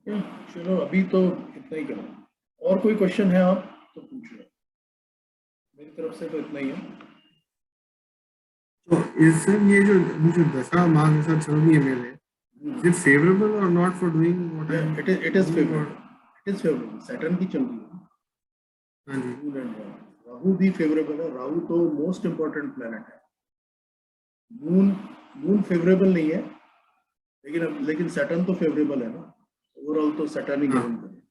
क्या, चलो अभी तो इतना ही करो। और कोई क्वेश्चन है आप तो पूछ लो, मेरी तरफ से तो इतना ही है। तो इस ये जो दशा महादशा चल रही है मेरे, is it favourable or not for doing what I am it is doing or? Favourable, it is favourable. Saturn की चल रही है, हाँ जी। Moon and Rahu. राहु भी फेवरेबल है, राहु तो मोस्ट इंपॉर्टेंट प्लेनेट है। मून मून फेवरेबल नहीं है, लेकिन सैटर्न तो फेवरेबल है ना। ओवरऑल तो सैटर्न ही हाँ। गवर्न करे।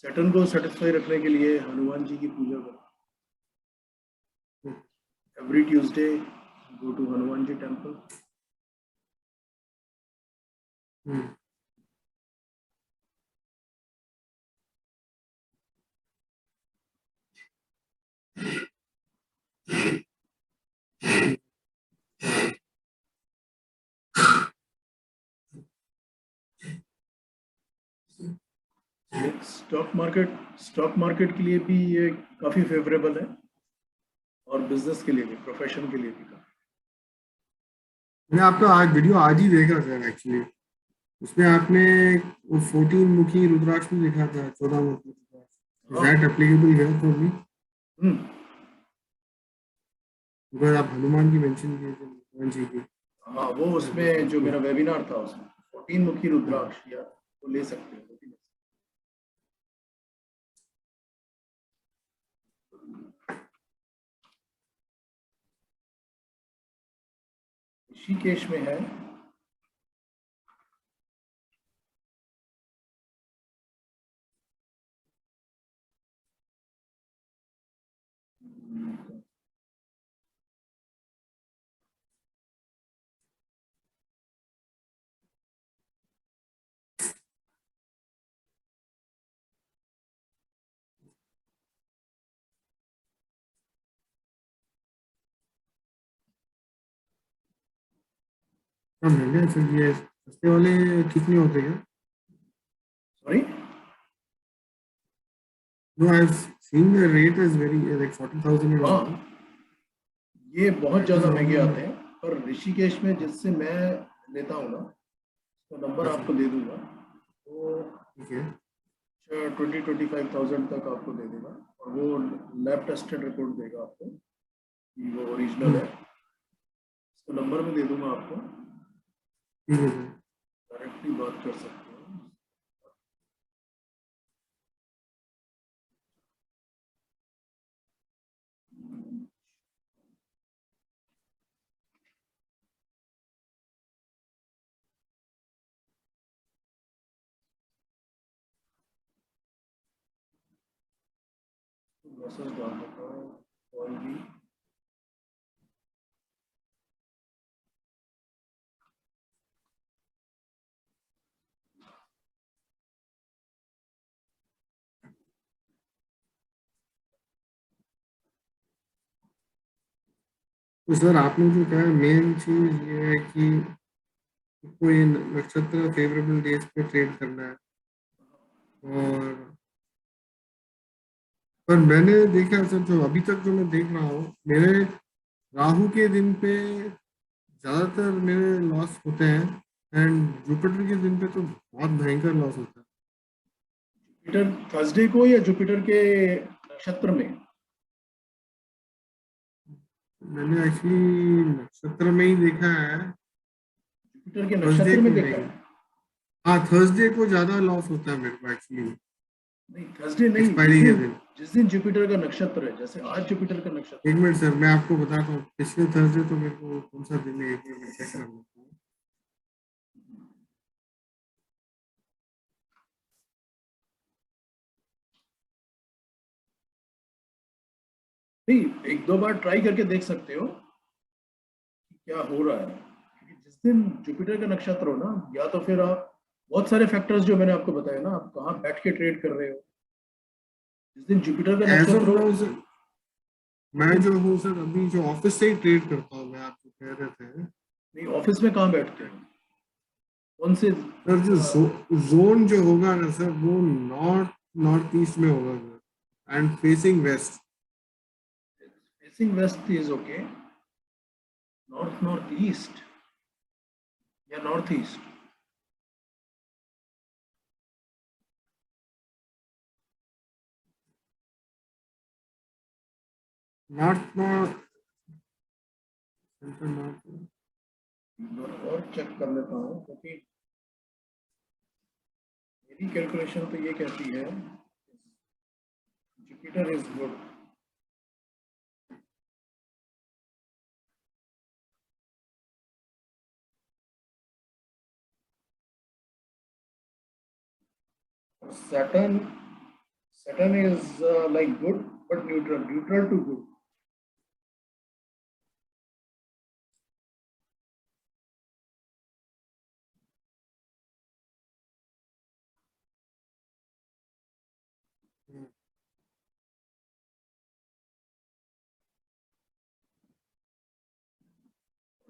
सैटर्न को सेटिस्फाई रखने के लिए हनुमान जी की पूजा करो। Every Tuesday go to Hanuman ji temple. Hmm. Stock market के लिए भी ये काफी फेवरेबल है, और बिजनेस के लिए भी, प्रोफेशन के लिए भी काफी। मैं आपका आज वीडियो आज ही देखा सर एक्चुअली। उसमें आपने वो 14 मुखी रुद्राक्ष में लिखा था, 14 मुखी रुद्राक्ष। इज हाँ। That applicable here for me? Hmm. Because आप हनुमान की मेंशन किए थे, हनुमान जी की। हाँ, वो उसमें जो मेरा वेबिनार था उसमें 14 मुखी हाँ। रुद्राक्ष, या तो ले सकते हो, वो भी ले सकते हो। ऋषिकेश में है। हाँ महंगा है सर ये, सस्ते वाले कितने होते हैं? Sorry. No I have seen the rate is very like 40,000 and हाँ, ऑल। ये बहुत दैट इज ज्यादा महंगे ऑल। आते हैं। पर ऋषिकेश में जिससे मैं लेता हूँ ना, तो नंबर हाँ आपको सर। दे दूंगा। वो ठीक है। 20-25,000 तक आपको दे देगा, और वो लैब टेस्टेड रिपोर्ट देगा आपको कि वो ओरिजिनल हम्म। है। इसका नंबर मैं दे दूंगा आपको, ठीक है सर। डायरेक्टली बात कर सकते हो। मैसेज डाल देता हूँ, कॉल भी। तो सर आपने जो कहा मेन चीज ये है कि कोई नक्षत्र फेवरेबल डेज पे ट्रेड करना है। और पर मैंने देखा सर, जो अभी तक जो मैं देख रहा हूँ, मेरे राहु के दिन पे ज्यादातर मेरे लॉस होते हैं, एंड जुपिटर के दिन पे तो बहुत भयंकर लॉस होता है। जुपिटर थर्सडे को या जुपिटर के नक्षत्र में? मैंने एक्चुअली नक्षत्र में ही देखा है, जुपिटर के थर्सडे नक्षत्र में को देखा नहीं। है? हाँ थर्सडे को ज्यादा लॉस होता है मेरे को एक्चुअली, नहीं, थर्सडे नहीं, जिस एक्सपायरी के दिन दिन। जिस दिन जुपिटर का नक्षत्र है, जैसे आज जुपिटर का नक्षत्र एक है। मिनट सर, मैं आपको बताता हूँ पिछले थर्सडे तो मेरे को कौन सा दिन है, एक मिनट चेक कर लेता हूँ। नहीं, एक दो बार ट्राई करके देख सकते हो कि क्या हो रहा है, क्योंकि जिस दिन जुपिटर का नक्षत्र हो ना, या तो फिर आप बहुत सारे फैक्टर्स जो मैंने आपको बताया ना, आप कहाँ बैठ के ट्रेड कर रहे हो। जिस दिन जुपिटर का एज ऑफ नक्षत्र हो, नाउ सर, उस मैं दिन। जो हूँ सर अभी जो ऑफिस से ही ट्रेड करता हूँ, मैं आपको कह रहे थे। नहीं, ऑफिस में कहाँ बैठते हो, कौन से सर जो जोन जो होगा ना सर, वो नॉर्थ नॉर्थ ईस्ट में होगा sir, and facing west. Facing west is okay. North north east या north east? North north central north. एक बार और चेक कर लेता हूँ, क्योंकि मेरी कैलकुलेशन तो ये कहती है Jupiter is good. Saturn Saturn is like good but neutral to good.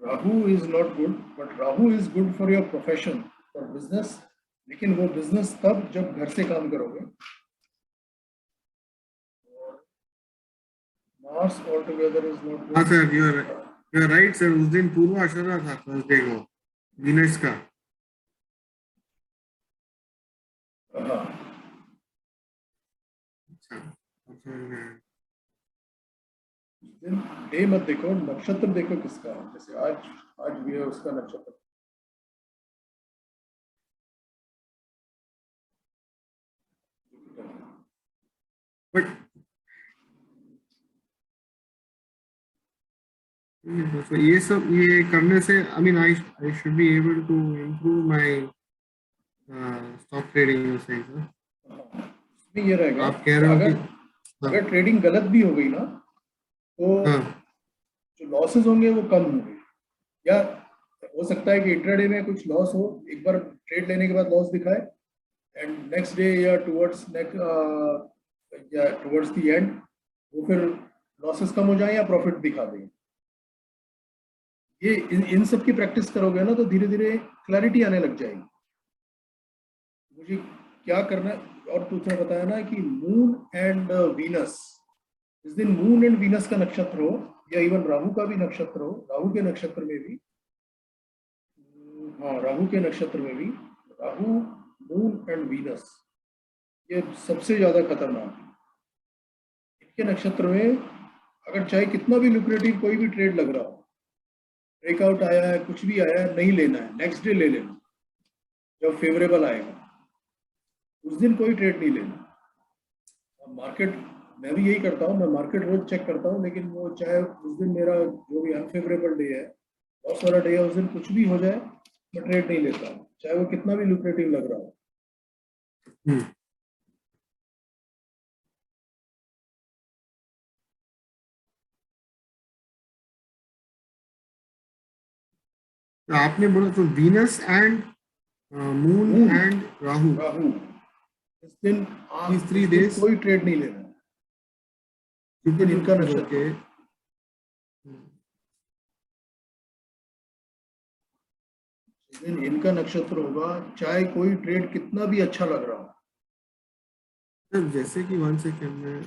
Rahu is not good, but Rahu is good for your profession, for business. लेकिन वो बिजनेस तब जब घर से काम करोगे। Mars altogether is not हाँ good. Sir, you are right sir. उस दिन पूर्वाषाढ़ा था थर्सडे को, वीनस का। हाँ, अच्छा, अब समझ में आया। दिन डे मत देखो, नक्षत्र देखो किसका है। जैसे आज आज भी है उसका नक्षत्र। बट तो ये सब ये करने से I mean I should be able to improve my stock trading सही सर। इसमें ये रहेगा आप कह कि रहे हो कि अगर ट्रेडिंग गलत भी हो गई ना, तो हाँ जो लॉसेस होंगे वो कम होंगे। या हो सकता है कि इंट्राडे में कुछ लॉस हो, एक बार ट्रेड लेने के बाद लॉस दिखाए, एंड नेक्स्ट डे या टुवर्ड्स द एंड वो फिर लॉसेस कम हो जाए या प्रॉफिट दिखा दें। ये इन सब की प्रैक्टिस करोगे ना, तो धीरे धीरे क्लैरिटी आने लग जाएगी मुझे क्या करना है। और तुमने बताया ना कि मून एंड वीनस, जिस दिन मून एंड वीनस का नक्षत्र हो, या इवन राहु का भी नक्षत्र हो, राहु के नक्षत्र में भी, हाँ राहु के नक्षत्र में भी, राहु मून एंड वीनस ये सबसे ज्यादा खतरनाक है। इनके नक्षत्र में अगर चाहे कितना भी लुक्रेटिव कोई भी ट्रेड लग रहा हो, ब्रेकआउट आया है, कुछ भी आया है, नहीं लेना है, नेक्स्ट डे ले लेना। जब फेवरेबल आएगा उस दिन कोई ट्रेड नहीं लेना। मार्केट, मैं भी यही करता हूँ, मैं मार्केट रोज चेक करता हूँ, लेकिन वो चाहे उस दिन मेरा जो भी अनफेवरेबल डे है, लॉस वाला डे है, उस दिन कुछ भी हो जाए मैं ट्रेड नहीं लेता, चाहे वो कितना भी लुक्रेटिव लग रहा हो। तो आपने बोला तो Venus and moon and Rahu Rahu इस दिन These 3 इस दिन days कोई ट्रेड नहीं लेना है। इस दिन इनका नक्षत्र ओके। इस दिन इनका नक्षत्र होगा, चाहे कोई ट्रेड कितना भी अच्छा लग रहा हो। सर जैसे कि 1 सेकेंड में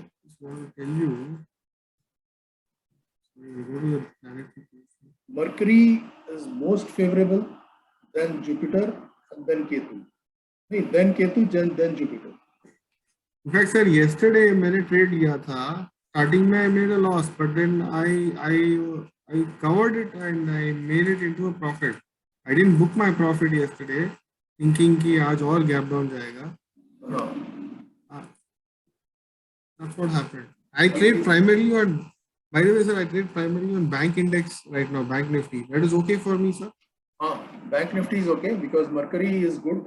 tell you Mercury is most favorable, then Jupiter, and then Ketu. नहीं, then Ketu, then Jupiter. In fact sir yesterday मैंने ट्रेड लिया था, स्टार्टिंग में I made a loss, but then I covered it and I made it into a profit. I didn't book my profit yesterday thinking कि आज और gap down जाएगा। That's what happened. I trade primarily on, by the way sir, I trade primarily on bank index right now, bank nifty. That is okay for me sir? Bank Nifty is okay because Mercury is good.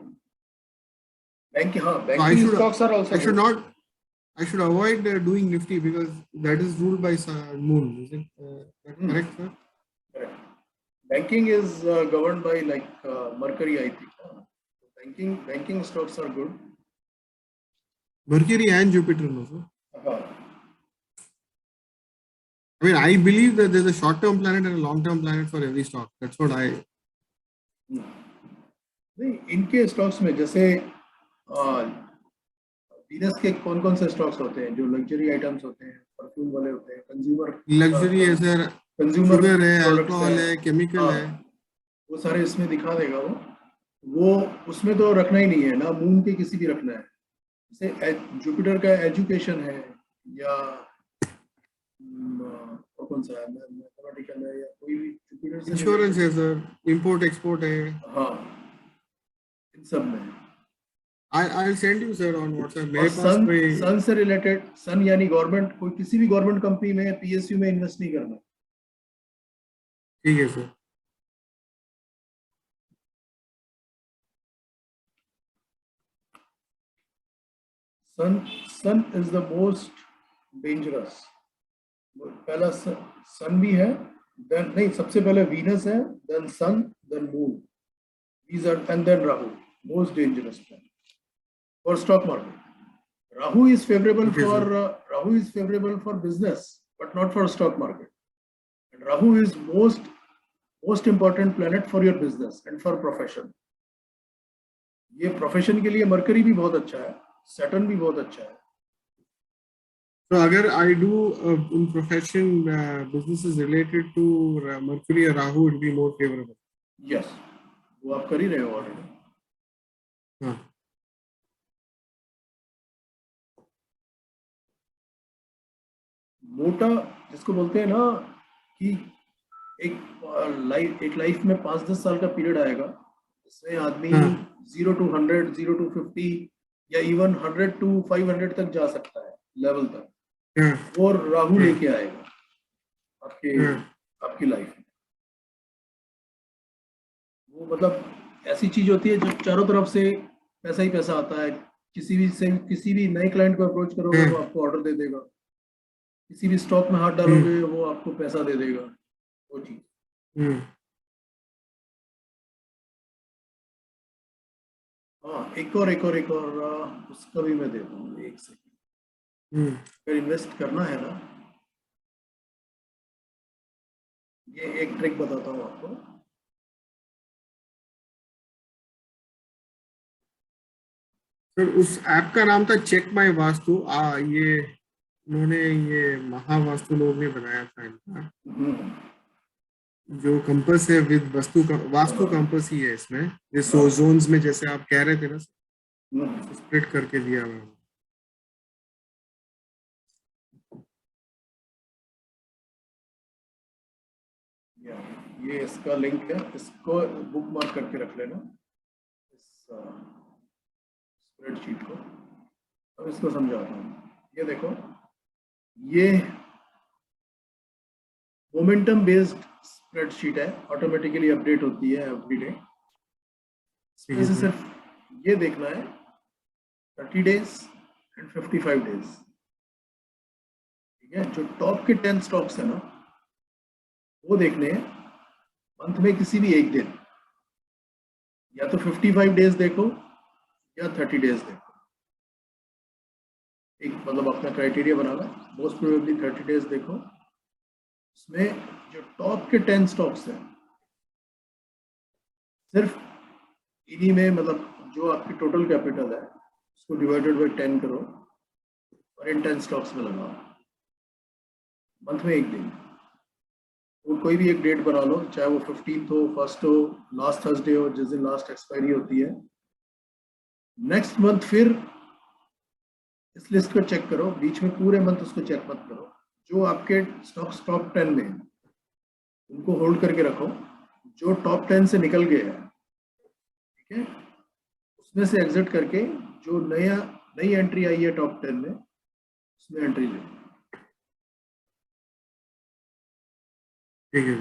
Banking So stocks are also good. I should avoid doing nifty because that is ruled by moon. Is it correct sir? Correct. Banking is governed by like Mercury, I think. Banking stocks are good. Mercury and Jupiter no sir? I mean, I believe that there's a short-term planet and a long-term planet for every stock. That's what I. नहीं, इनके stocks में जैसे Venus के कौन कौन से stocks होते हैं जो लग्जरी आइटम्स होते हैं, परफ्यूम वाले होते हैं, कंज्यूमर लग्जरी है सर, कंज्यूमर शुगर है, अल्कोहल है, केमिकल है, वो सारे इसमें दिखा देगा। वो उसमें तो रखना ही नहीं है ना, मून के किसी भी रखना है। जैसे जुपिटर का एजुकेशन है, या और कौन सा है, मैथमेटिकल है या कोई भी जुपिटर से इंश्योरेंस है रिलेटेड? सर, इंपोर्ट एक्सपोर्ट है। हाँ, इन सब में। I send you sir on WhatsApp, और मेरे पास सन, कोई। सन से रिलेटेड, सन यानी गवर्नमेंट, कोई किसी भी गवर्नमेंट कंपनी में पीएसयू में इन्वेस्ट नहीं करना। ठीक है sir. Sun, sun is the most dangerous. पहला सन भी है, देन नहीं, सबसे पहले वीनस है, then sun, then moon, these are, and then Rahu, most dangerous planet for stock market. Rahu is favorable ठीक है for sir. Rahu is favorable for business, but not for stock market. And Rahu is most important planet for your business and for profession. ये profession के लिए mercury भी बहुत अच्छा है, Saturn भी बहुत अच्छा है। तो अगर I do in profession businesses related to Mercury or Rahu, it will be more favorable. Yes, वो आप कर ही रहे हो ऑलरेडी। हाँ। मोटा जिसको बोलते हैं ना कि एक लाइफ में 5-10 साल का पीरियड आएगा, इसमें आदमी हाँ। 0 to 100, 0 to 50 या इवन 100 to 500 तक जा सकता है लेवल तक, हाँ। और राहु हाँ। लेके आएगा आपके हाँ। आपकी लाइफ में। वो मतलब ऐसी चीज होती है जो चारों तरफ से पैसा ही पैसा आता है। किसी भी नए क्लाइंट को अप्रोच करोगे, वो हाँ। आपको ऑर्डर दे देगा। किसी भी स्टॉक में हाथ हम्म। डालोगे, वो आपको पैसा दे देगा, वो चीज। हम्म। हाँ, एक और उसका भी मैं देता हूँ, एक सेकंड। हम्म। अगर इन्वेस्ट करना है ना, ये एक ट्रिक बताता हूँ आपको। सर उस ऐप का नाम था चेक माई वास्तु। ये उन्होंने, ये महावास्तु लोग ने बनाया था इनका। हम्म, जो कंपस है विद वस्तु का, वास्तु हाँ, कंपस ही है इसमें। ये हाँ, जोन्स में जैसे आप कह रहे थे ना, हम्म, स्प्लिट करके दिया हुआ है। ये इसका लिंक है, इसको बुक मार्क करके रख लेना, इस स्प्रेडशीट को। अब इसको समझाता हूँ। ये देखो, ये मोमेंटम बेस्ड स्प्रेडशीट है, ऑटोमेटिकली अपडेट होती है एवरी डे। ठीक इसमें है से सर। सिर्फ ये देखना है 30 डेज एंड 55 डेज। ठीक है, जो टॉप के 10 स्टॉक्स है ना, वो देखने हैं मंथ में किसी भी एक दिन, या तो 55 डेज देखो या 30 डेज देखो। एक मतलब अपना क्राइटेरिया बनाना, मोस्ट प्रोबेबली 30 डेज देखो। उसमें जो टॉप के 10 स्टॉक्स हैं, सिर्फ इन्हीं में, मतलब जो आपकी टोटल कैपिटल है उसको डिवाइडेड बाय 10 करो और इन 10 स्टॉक्स में लगाओ। मंथ में एक दिन, वो कोई भी एक डेट बना लो, चाहे वो 15th हो, 1st हो, लास्ट थर्सडे हो, जिस दिन लास्ट एक्सपायरी होती है। नेक्स्ट मंथ फिर इस लिस्ट को चेक करो, बीच में पूरे मंथ उसको चेक मत करो। जो आपके स्टॉक्स टॉप 10 में हैं, उनको होल्ड करके रखो। जो टॉप 10 से निकल गए हैं, ठीक है, उसमें से एग्जिट करके जो नई एंट्री आई है टॉप 10 में, उसमें एंट्री ले। ठीक है।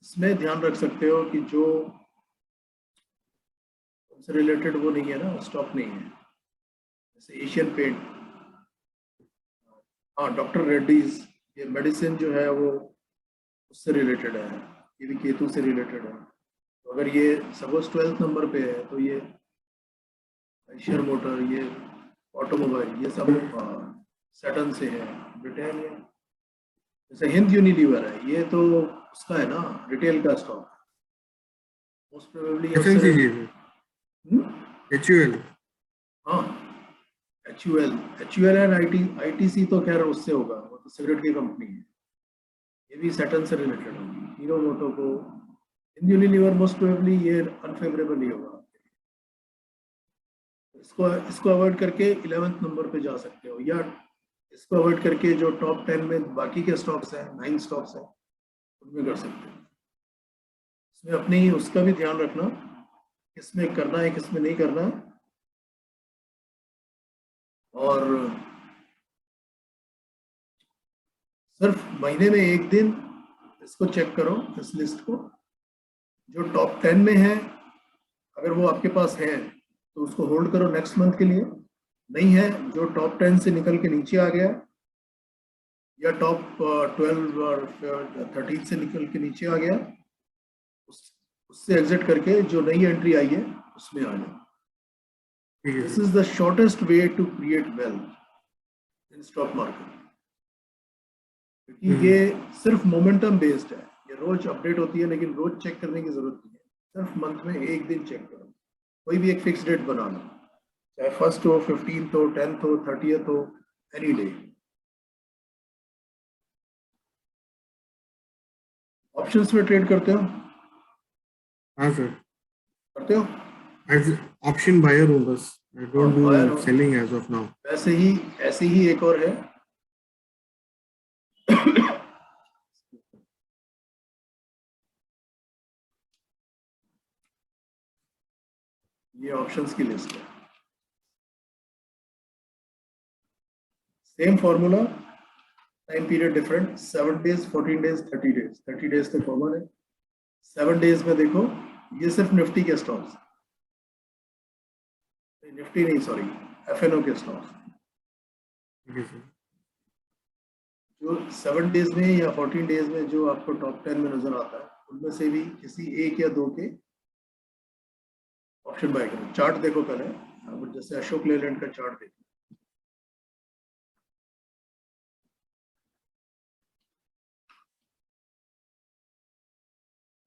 इसमें ध्यान रख सकते हो कि जो उनसे रिलेटेड वो नहीं है ना, स्टॉक नहीं है, जैसे एशियन पेंट, हाँ, डॉक्टर रेड्डीज, ये मेडिसिन जो है वो उससे रिलेटेड है, ये भी केतु से रिलेटेड है। तो अगर ये सपोज 12th नंबर पे है, तो ये एशियर मोटर, ये ऑटोमोबाइल, ये सब सैटर्न से है। ब्रिटानिया, जैसे हिंद यूनिलीवर है, ये तो उसका है ना, रिटेल का स्टॉक, मोस्ट प्रोबेबली ये उससे FMCG है, HUL। हाँ, H U L and ITC तो खैर उससे होगा, वो तो सिगरेट की कंपनी है। ये भी सैटर्न से रिलेटेड होगी। हीरो मोटो को, हिंद यूनिलीवर मोस्ट प्रोबेबली ये अनफेवरेबल ही होगा। इसको अवॉइड करके 11th नंबर पे जा सकते हो, या इसको अवॉइड करके जो टॉप 10 में बाकी के स्टॉक्स हैं, 9 स्टॉक्स हैं, उनमें कर सकते हैं। इसमें अपनी उसका भी ध्यान रखना, किसमें करना है किसमें नहीं करना है। और सिर्फ महीने में एक दिन इसको चेक करो, इस लिस्ट को, जो टॉप 10 में है अगर वो आपके पास है तो उसको होल्ड करो नेक्स्ट मंथ के लिए। नहीं है, जो टॉप 10 से निकल के नीचे आ गया या टॉप 12 और 13 से निकल के नीचे आ गया, उससे एग्जिट करके जो नई एंट्री आई है उसमें आ जाए। This is the shortest way to create wealth in stock market, क्योंकि ये सिर्फ मोमेंटम बेस्ड है, ये रोज अपडेट होती है, लेकिन रोज चेक करने की जरूरत नहीं है। सिर्फ मंथ में एक दिन चेक करो, कोई भी एक फिक्स डेट बना लो, चाहे 1st हो, 15th हो, 10th हो, 30th हो, एनी डे। ऑप्शंस में ट्रेड करते हो? हाँ सर, करते हो? ऑप्शन बायर हूँ बस, I don't do selling as of now. वैसे ही ऐसे ही एक और है ये ऑप्शंस की लिस्ट है, same formula, time period different, 7 days, 14 days, 30 days. 30 days तो कॉमन है। 7 डेज में देखो, ये सिर्फ निफ्टी के स्टॉक्स, निफ्टी नहीं सॉरी, एफएनओ के स्टॉक्स। जो 7 डेज में या 14 डेज में जो आपको टॉप 10 में नजर आता है, उनमें से भी किसी एक या दो के ऑप्शन बाय करो। चार्ट देखो पहले, जैसे अशोक लेलैंड का चार्ट देखो,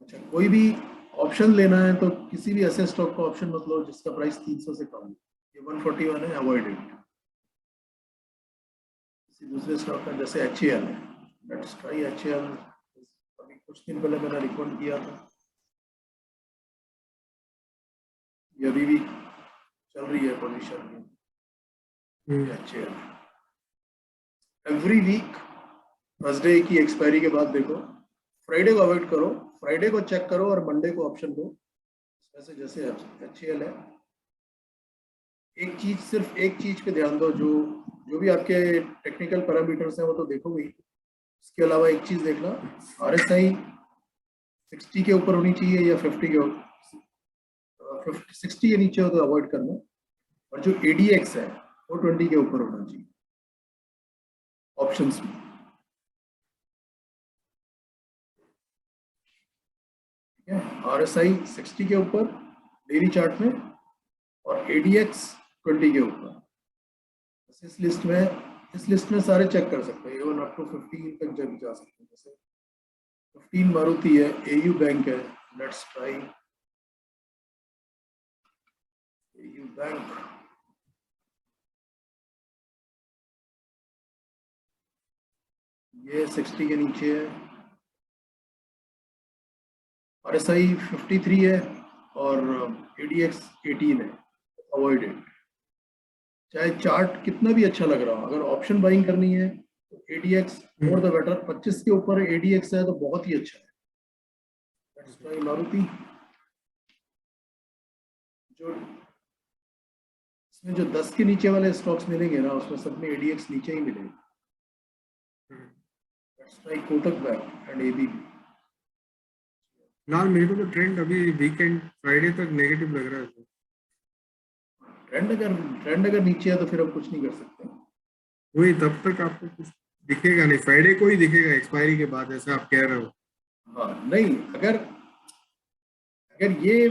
अच्छा कोई भी ऑप्शन लेना है तो किसी भी ऐसे स्टॉक का ऑप्शन मत लो जिसका प्राइस 300 से कम है। ये 141 है, अवॉइड इट। किसी दूसरे स्टॉक का जैसे HAL है, लेट्स ट्राई HAL। अभी कुछ दिन पहले मैंने रिकमेंड किया था, ये अभी भी चल रही है पोजीशन में। HAL एवरी वीक थर्सडे की एक्सपायरी के बाद देखो, फ्राइडे को अवॉइड करो, फ्राइडे को चेक करो और मंडे को ऑप्शन दो। वैसे जैसे HAL है, एक चीज, सिर्फ एक चीज पे ध्यान दो, जो भी आपके टेक्निकल पैरामीटर्स हैं वो तो देखोगे ही, इसके अलावा एक चीज देखना, RSI 60 के ऊपर होनी चाहिए या 50 के ऊपर, 60 के नीचे हो तो अवॉइड करना, और जो ADX है वो 20 के ऊपर होना चाहिए ऑप्शंस में। RSI 60 के ऊपर डेली चार्ट में और ADX 20 के ऊपर। इस लिस्ट में सारे चेक कर सकते हैं, इवन अप टू 15 तक जब जा सकते हैं। जैसे 15 मारुति है, AU बैंक है, लेट्स ट्राई AU बैंक। ये 60 के नीचे है, RSI 53 है और ADX 18 है, अवॉइड इट। चाहे चार्ट कितना भी अच्छा लग रहा हो, अगर ऑप्शन बाइंग करनी है तो ADX मोर द बेटर। 25 के ऊपर ADX है तो बहुत ही अच्छा है। Let's try Maruti. जो इसमें जो 10 के नीचे वाले स्टॉक्स मिलेंगे ना, उसमें सब में ADX नीचे ही मिलेगा। Let's try Kotak bank and ABB। ना मेरे को तो ट्रेंड अभी वीकेंड फ्राइडे तक नेगेटिव लग रहा है। ट्रेंड अगर नीचे है तो फिर हम कुछ नहीं कर सकते। वही, तब तक आपको कुछ दिखेगा नहीं, फ्राइडे को ही दिखेगा एक्सपायरी के बाद, ऐसा आप कह रहे हो? हाँ नहीं, अगर ये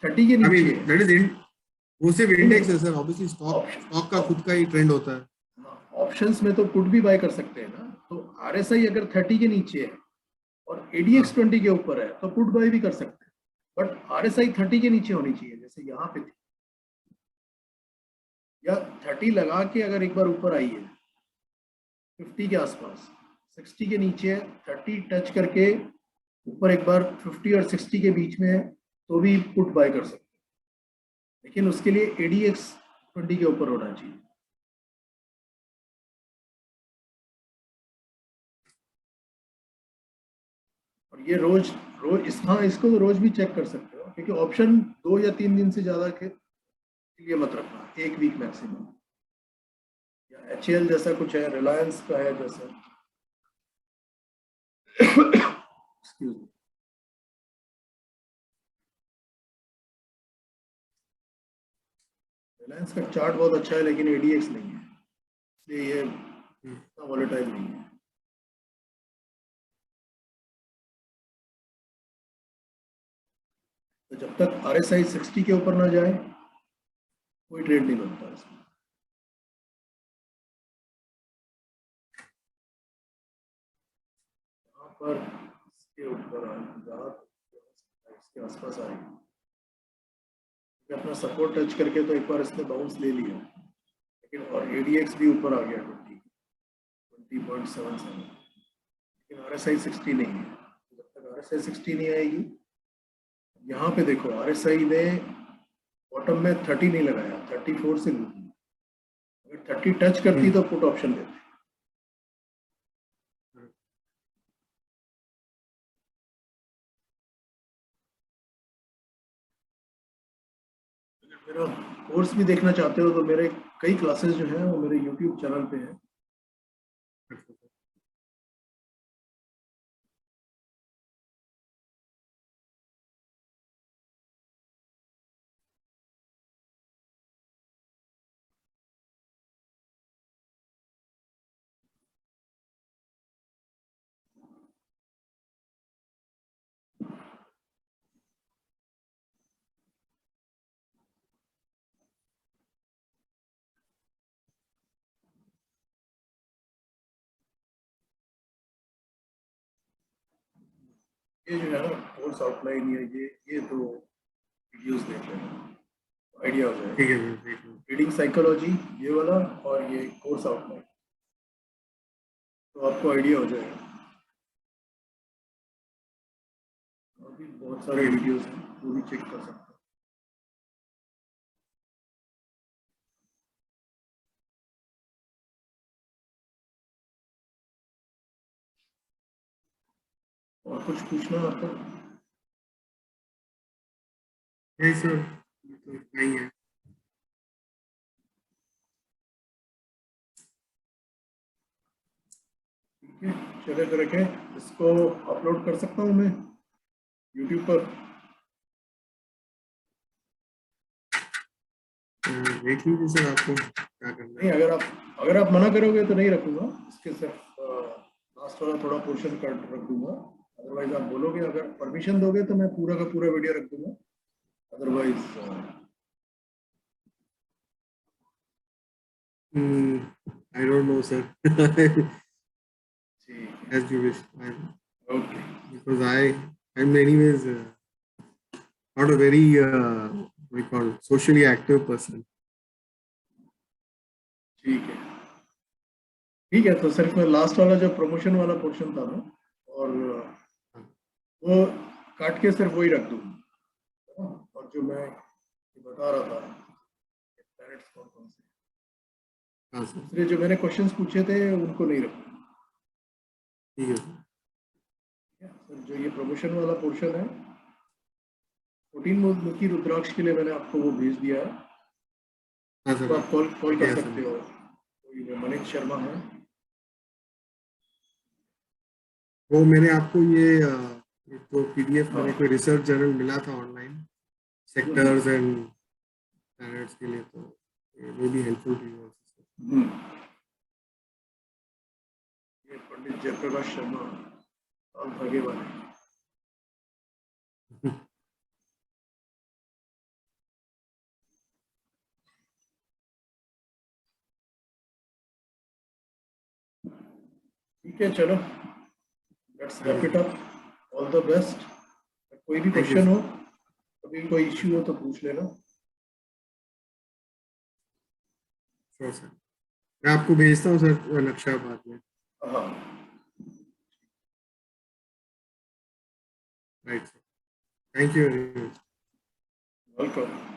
30 के नीचे है, दैट इज वो सिर्फ इंडेक्स है सर, ऑब्वियसली स्टॉक का खुद का ही ट्रेंड होता है। ऑप्शंस में तो पुट भी बाय कर सकते हैं ना। तो RSI अगर 30 के नीचे है और ADX 20 के ऊपर है तो पुट बाय भी कर सकते हैं, बट RSI 30 के नीचे होनी चाहिए, जैसे यहाँ पे थी, या 30 लगा के अगर एक बार ऊपर आई है 50 के आसपास, 60 के नीचे है, 30 टच करके ऊपर एक बार 50 और 60 के बीच में है तो भी पुट बाय कर सकते हैं, लेकिन उसके लिए ADX 20 के ऊपर होना चाहिए। ये रोज रोज हाँ, इसको तो रोज भी चेक कर सकते हो, क्योंकि ऑप्शन 2 या 3 दिन से ज़्यादा के लिए मत रखना, 1 वीक मैक्सिमम। या HAL जैसा कुछ है, रिलायंस का है जैसा, एक्सक्यूज मी। रिलायंस का चार्ट बहुत अच्छा है, लेकिन ADX नहीं है, इसलिए ये इतना वॉलेटाइल नहीं है। तो जब तक RSI 60 के ऊपर ना जाए, कोई ट्रेड नहीं बनता इसमें। यहाँ पर इसके ऊपर जहाँ इसके आसपास आएगी, अपना सपोर्ट टच करके तो एक बार इसने बाउंस ले लिया, लेकिन और ADX भी ऊपर आ गया 20.77, लेकिन RSI 60 नहीं है। जब तक RSI 60 नहीं आएगी, यहाँ पे देखो RSI ने बॉटम में 30 नहीं लगाया, 34 से घूमी, अगर 30 टच करती तो पुट ऑप्शन देते। मेरा कोर्स भी देखना चाहते हो तो मेरे कई क्लासेस जो हैं वो मेरे YouTube चैनल पे हैं। ये जो है ना कोर्स आउटलाइन, ये तो वीडियोस देख लेना, आइडिया हो जाएगा। ठीक है सर, देख लो। रीडिंग साइकोलॉजी ये वाला, और ये कोर्स आउटलाइन, तो आपको आइडिया हो जाएगा। और भी बहुत सारे वीडियोस हैं, वो भी चेक कर सकते हैं। और कुछ पूछना है आपको? नहीं सर, ये तो नहीं है। ठीक है, चले तो रखें, इसको अपलोड कर सकता हूँ मैं YouTube पर? देख लीजिए सर, आपको क्या करना नहीं, है। अगर आप मना करोगे तो नहीं रखूंगा, इसके सिर्फ लास्ट वाला थोड़ा पोर्शन कट रख दूंगा। अदरवाइज आप बोलोगे, अगर परमिशन दोगे तो मैं पूरा का पूरा वीडियो रख दूंगा, otherwise I don't know sir. ठीक है, As you wish. Okay. Because I'm anyways not a very what we call socially active person. ठीक है, तो सिर्फ मैं लास्ट वाला जो प्रमोशन वाला पोर्शन था ना, और वो काट के सिर्फ वही रख दूंगा, और जो मैं बता रहा था प्लैनेट्स कौन कौन से, हाँ सर, दूसरे जो मैंने क्वेश्चंस पूछे थे उनको नहीं रखूंगा। ठीक है सर। सर, जो ये प्रमोशन वाला पोर्शन है, 14 मुखी रुद्राक्ष के लिए मैंने आपको वो भेज दिया है, हाँ तो सर, आप कॉल कर किया सकते सर। हो। कोई मनीष शर्मा है। वो मैंने आपको ये तो PDF हाँ, मैंने कोई रिसर्च जर्नल मिला था ऑनलाइन सेक्टर्स एंड प्लैनेट्स के लिए, तो वो भी हेल्पफुल थी हम्म, ये पंडित जयप्रकाश शर्मा और भागे वाले। ठीक है, चलो, let's wrap it up. All the best. कोई भी थैंक यू क्वेश्चन हो, सर। कभी कोई इश्यू हो तो पूछ लेना। श्योर सर, मैं आपको भेजता हूँ सर नक्शा बाद में। हाँ, right sir, thank you very much. Welcome.